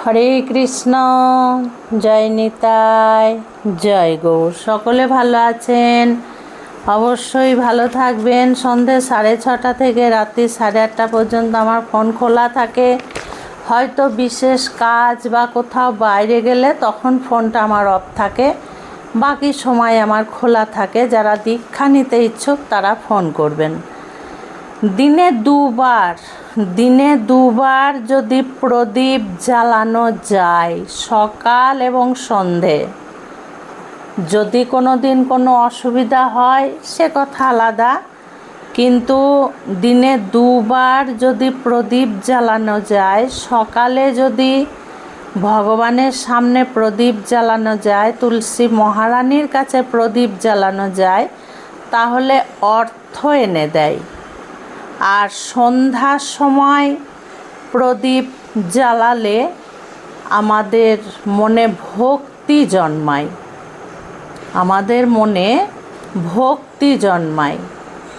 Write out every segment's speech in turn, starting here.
হরে কৃষ্ণ। জয় নিতাই, জয় গৌর। সকলে ভালো আছেন? অবশ্যই ভালো থাকবেন। সন্ধে 6:30 থেকে রাত্রি 8:30 পর্যন্ত আমার ফোন খোলা থাকে। হয়তো বিশেষ কাজ বা কোথাও বাইরে গেলে তখন ফোনটা আমার অফ থাকে, বাকি সময় আমার খোলা থাকে। যারা দীক্ষা নিতে ইচ্ছুক তারা ফোন করবেন। দিনে দুবার যদি প্রদীপ জ্বালানো যায়, সকাল এবং সন্ধে। যদি কোনো দিন কোনো অসুবিধা হয় সে কথা আলাদা, কিন্তু দিনে দুবার যদি প্রদীপ জ্বালানো যায়, সকালে যদি ভগবানের সামনে প্রদীপ জ্বালানো যায়, তুলসী মহারানীর কাছে প্রদীপ জ্বালানো যায়, তাহলে অর্থ এনে দেয়। আর সন্ধ্যার সময় প্রদীপ জ্বালালে আমাদের মনে ভক্তি জন্মায়,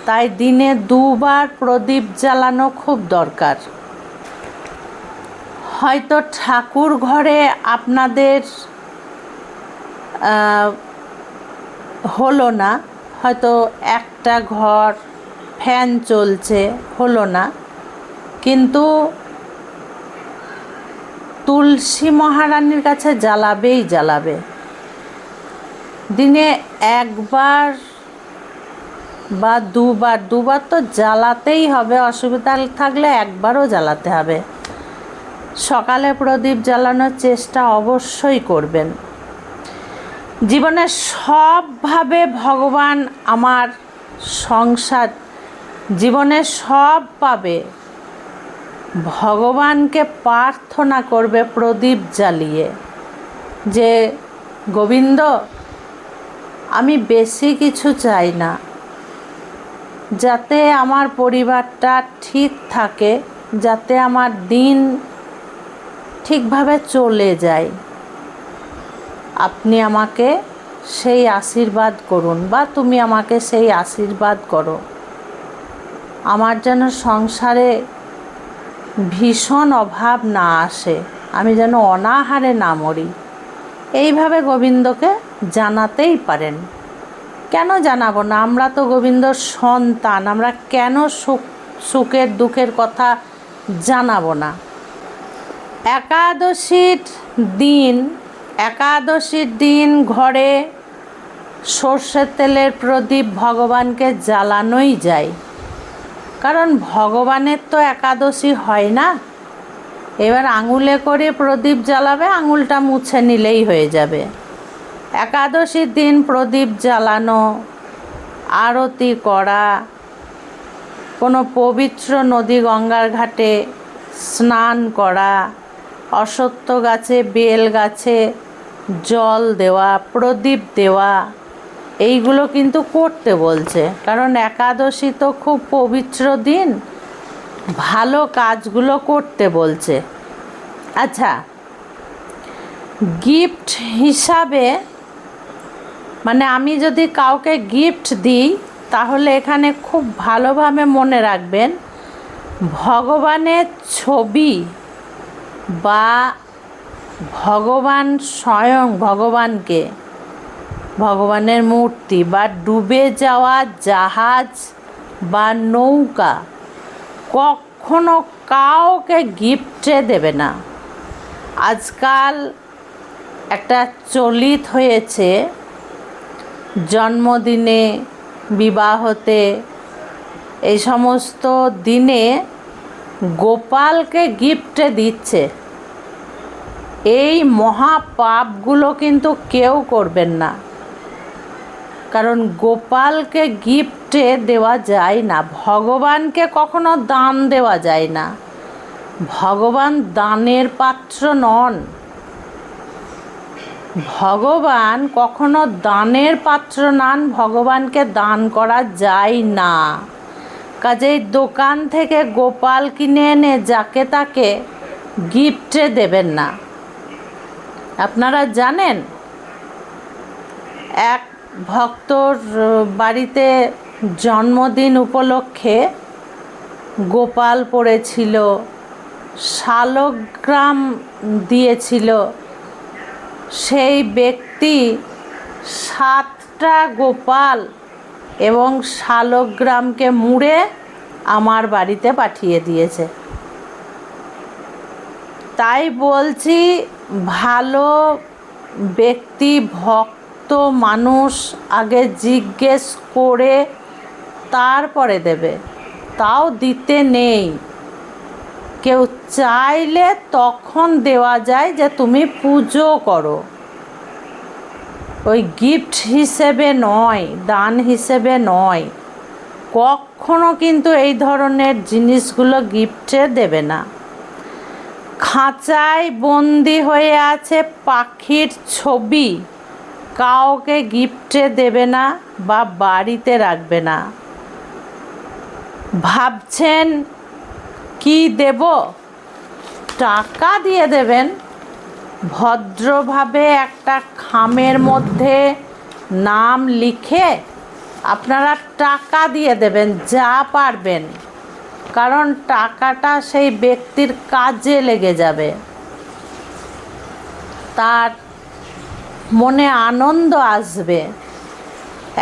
তাই দিনে দুবার প্রদীপ জ্বালানো খুব দরকার। হয়তো ঠাকুর ঘরে আপনাদের হলো না, হয়তো একটা ঘর ফ্যান চলছে, হলো না, কিন্তু তুলসী মহারানীর কাছে জ্বালাবে। দিনে একবার বা দুবার তো জ্বালাতেই হবে। অসুবিধা থাকলে একবারও জ্বালাতে হবে। সকালে প্রদীপ জ্বালানোর চেষ্টা অবশ্যই করবেন। জীবনে সবভাবে ভগবান আমার সংসার, জীবনে সব পাবে। ভগবানকে প্রার্থনা করবে প্রদীপ জ্বালিয়ে, যে গোবিন্দ, আমি বেশি কিছু চাই না, যাতে আমার পরিবারটা ঠিক থাকে, যাতে আমার দিন ঠিকভাবে চলে যায়। আপনি আমাকে সেই আশীর্বাদ করুন, বা তুমি আমাকে সেই আশীর্বাদ করো। আমার যেন সংসারে ভীষণ অভাব না আসে, আমি যেন অনাহারে না মরি। এইভাবে গোবিন্দকে জানাতেই পারেন। কেন জানাবো না? আমরা তো গোবিন্দর সন্তান, আমরা কেন সুখের দুঃখের কথা জানাবো না? একাদশীর দিন ঘরে সর্ষের তেলের প্রদীপ ভগবানকে জ্বালানোই যায়, কারণ ভগবানের তো একাদশী হয় না। এবার আঙুলে করে প্রদীপ জ্বালাবে, আঙুলটা মুছে নিলেই হয়ে যাবে। একাদশীর দিন প্রদীপ জ্বালানো, আরতি করা, কোনো পবিত্র নদী গঙ্গার ঘাটে স্নান করা, অশ্বত্থ গাছে বেল গাছে জল দেওয়া, প্রদীপ দেওয়া, এইগুলো কিন্তু করতে বলছে। কারণ একাদশী তো খুব পবিত্র দিন, ভালো কাজগুলো করতে বলছে। আচ্ছা, গিফট হিসাবে, মানে আমি যদি কাউকে গিফট দিই, তাহলে এখানে খুব ভালোভাবে মনে রাখবেন, ভগবানের ছবি বা ভগবান স্বয়ং, ভগবানের মূর্তি বা ডুবে যাওয়া জাহাজ বা নৌকা কখনো কাউকে গিফটে দেবে না। আজকাল একটা চলিত হয়েছে, জন্মদিনে, বিবাহতে, এই সমস্ত দিনে গোপালকে গিফটে দিচ্ছে। এই মহাপাপগুলো কিন্তু কেউ করবেন না, কারণ গোপালকে গিফটে দেওয়া যায় না। ভগবানকে কখনো দান দেওয়া যায় না, ভগবান দানের পাত্র নন। ভগবান কখনো দানের পাত্র নন, ভগবানকে দান করা যায় না। কাজেই দোকান থেকে গোপাল কিনে এনে যাকে তাকে গিফটে দেবেন না। আপনারা জানেন, এক ভক্তর বাড়িতে জন্মদিন উপলক্ষে গোপাল পড়েছিল, শালগ্রাম দিয়েছিল, সেই ব্যক্তি 7টা গোপাল এবং শালগ্রামকে মুড়ে আমার বাড়িতে পাঠিয়ে দিয়েছে। তাই বলছি, ভালো ব্যক্তি, ভক্ত মানুষ আগে জিজ্ঞেস করে তারপরে দেবে, তাও দিতে নেই। কেউ চাইলে তখন দেওয়া যায় যে তুমি পুজো করো, ওই গিফট হিসেবে নয়, দান হিসেবে নয়। কখনো কিন্তু এই ধরনের জিনিসগুলো গিফটে দেবে না। খাঁচায় বন্দি হয়ে আছে পাখির ছবি কাউকে গিফটে দেবে না বা বাড়িতে রাখবে না। ভাবছেন কি দেব? টাকা দিয়ে দেবেন, ভদ্রভাবে একটা খামের মধ্যে নাম লিখে আপনারা টাকা দিয়ে দেবেন যা পারবেন, কারণ টাকাটা সেই ব্যক্তির কাজে লেগে যাবে, তার মনে আনন্দ আসবে।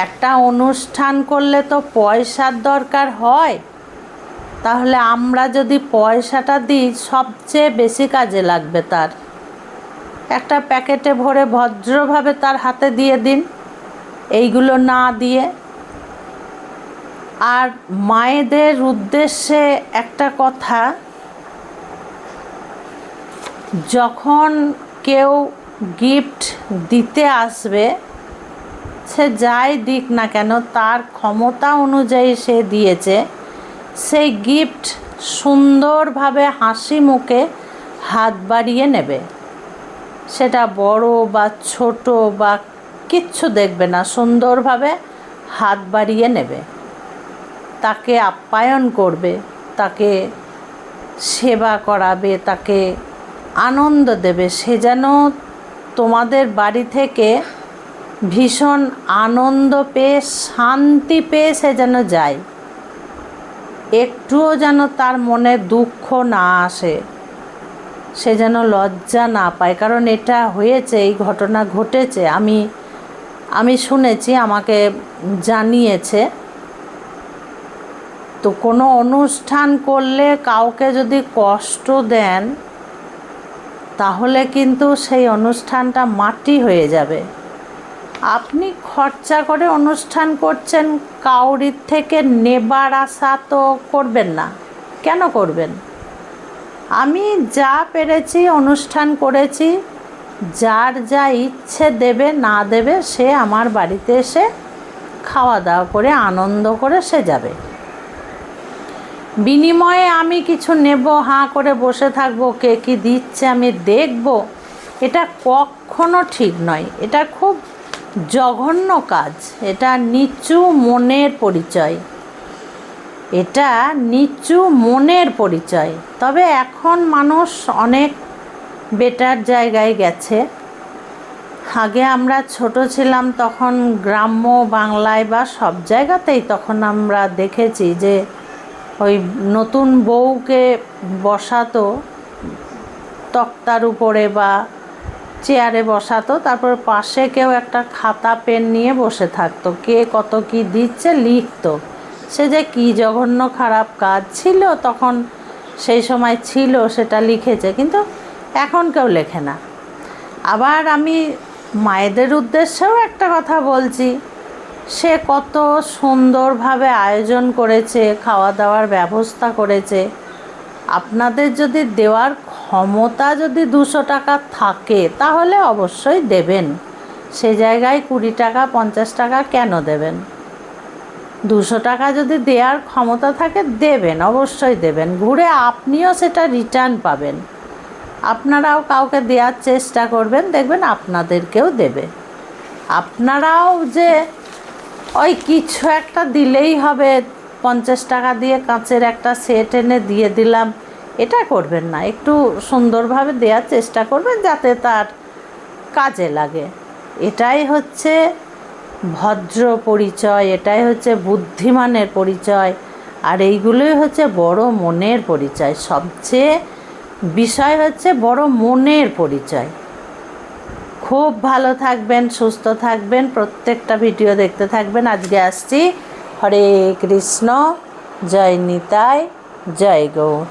একটা অনুষ্ঠান করলে তো পয়সার দরকার হয়, তাহলে আমরা যদি পয়সাটা দিই সবচেয়ে বেশি কাজে লাগবে তার। একটা প্যাকেটে ভরে ভদ্রভাবে তার হাতে দিয়ে দিন, এইগুলো না দিয়ে। আর মায়েদের উদ্দেশ্যে একটা কথা, যখন কেউ গিফট দিতে আসবে, সে যাই দিক না কেন, তার ক্ষমতা অনুযায়ী সে দিয়েছে, সেই গিফট সুন্দরভাবে হাসি মুখে হাত বাড়িয়ে নেবে। সেটা বড় বা ছোট বা কিচ্ছু দেখবে না, সুন্দরভাবে হাত বাড়িয়ে নেবে, তাকে আপ্যায়ন করবে, তাকে সেবা করাবে, তাকে আনন্দ দেবে। সে যেন তোমাদের বাড়ি থেকে ভীষণ আনন্দ পেয়ে, শান্তি পেয়ে সে যেন যায়, একটুও যেন তার মনে দুঃখ না আসে, সে যেন লজ্জা না পায়। কারণ এটা হয়েছে, এই ঘটনা ঘটেছে, আমি শুনেছি, আমাকে জানিয়েছে। তো কোনো অনুষ্ঠান করলে কাউকে যদি কষ্ট দেন, তাহলে কিন্তু সেই অনুষ্ঠানটা মাটি হয়ে যাবে। আপনি খরচা করে অনুষ্ঠান করছেন, কাউরির থেকে নেবার আশা তো করবেন না। কেন করবেন? আমি যা পেরেছি অনুষ্ঠান করেছি, যার যা ইচ্ছে দেবে না দেবে, সে আমার বাড়িতে এসে খাওয়া দাওয়া করে আনন্দ করে সে যাবে। বিনিময়ে আমি কিছু নেব, হাঁ করে বসে থাকবো, কে কী দিচ্ছে আমি দেখব, এটা কখনো ঠিক নয়। এটা খুব জঘন্য কাজ, এটা নিচু মনের পরিচয়, এটা নিচু মনের পরিচয়। তবে এখন মানুষ অনেক বেটার জায়গায় গেছে। আগে আমরা ছোট ছিলাম, তখন গ্রাম্য বাংলায় বা সব জায়গাতেই তখন আমরা দেখেছি যে ওই নতুন বউকে বসাতো তক্তার উপরে বা চেয়ারে বসাতো, তারপর পাশে কেউ একটা খাতা পেন নিয়ে বসে থাকতো, কে কত কি দিচ্ছে লিখতো। সে যে কী জঘন্য খারাপ কাজ ছিল তখন, সেই সময় ছিল, সেটা লিখেছে, কিন্তু এখন কেউ লেখে না। আবার আমি মায়েদের উদ্দেশ্যেও একটা কথা বলছি, সে কত সুন্দরভাবে আয়োজন করেছে, খাওয়া দাওয়ার ব্যবস্থা করেছে। আপনাদের যদি দেওয়ার ক্ষমতা যদি 200 টাকা থাকে, তাহলে অবশ্যই দেবেন। সে জায়গায় 20 টাকা 50 টাকা কেন দেবেন? 200 টাকা যদি দেওয়ার ক্ষমতা থাকে দেবেন, অবশ্যই দেবেন। ঘুরে আপনিও সেটা রিটার্ন পাবেন। আপনারাও কাউকে দেওয়ার চেষ্টা করবেন, দেখবেন আপনাদেরকেও দেবে। আপনারাও যে ওই কিছু একটা দিলেই হবে, 50 টাকা দিয়ে কাঁচের একটা সেট এনে দিয়ে দিলাম, এটা করবেন না। একটু সুন্দরভাবে দেওয়ার চেষ্টা করবেন যাতে তার কাজে লাগে। এটাই হচ্ছে ভদ্র পরিচয়, এটাই হচ্ছে বুদ্ধিমানের পরিচয়, আর এইগুলোই হচ্ছে বড় মনের পরিচয়। সবচেয়ে বিষয় হচ্ছে বড় মনের পরিচয়। খুব ভালো থাকবেন, সুস্থ থাকবেন, প্রত্যেকটা ভিডিও দেখতে থাকবেন। আজকে আসছি। হরে কৃষ্ণ, জয় নিতাই, জয় গৌর।